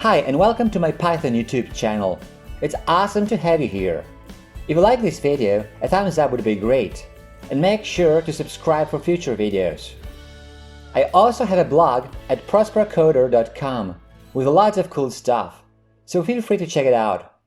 Hi and welcome to my Python YouTube channel. It's awesome to have you here. If you like this video, a thumbs up would be great. And make sure to subscribe for future videos. I also have a blog at prosperocoder.com with lots of cool stuff, so feel free to check it out.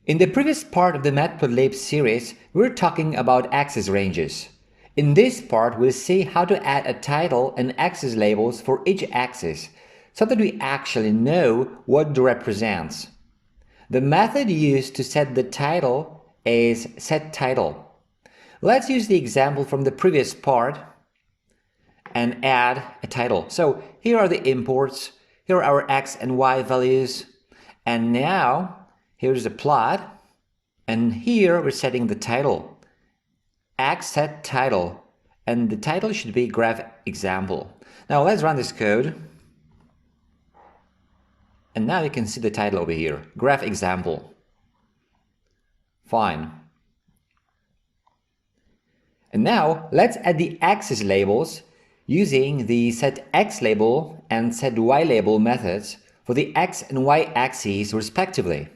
In the previous part of the matplotlib series, we were talking about axis ranges. In this part, we'll see how to add a title and axis labels for each axis, so that we actually know what it represents. The method used to set the title is setTitle. Let's use the example from the previous part and add a title. So here are the imports, here are our x and y values, and now here's the plot, and here we're setting the title. X set title, and the title should be graph example. Now let's run this code, and now you can see the title over here, graph example. Fine. And now let's add the axis labels using the setXLabel and setYLabel methods for the x and y axes respectively.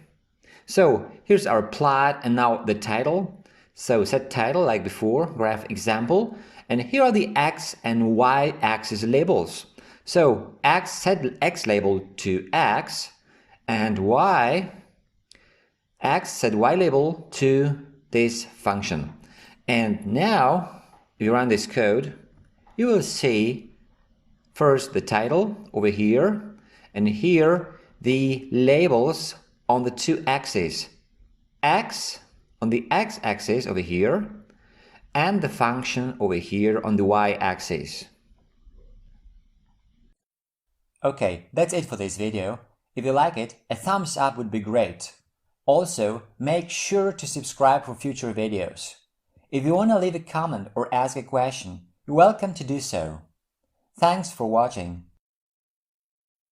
So here's our plot and now the title. So set title like before, graph example, and here are the x and y axis labels. So x set x label to x, and y x set y label to this function. And now if you run this code, you will see first the title over here, and here the labels on the two axes, x on the x-axis over here, and the function over here on the y-axis. Okay, that's it for this video. If you like it, a thumbs up would be great. Also, make sure to subscribe for future videos. If you want to leave a comment or ask a question, you're welcome to do so. Thanks for watching.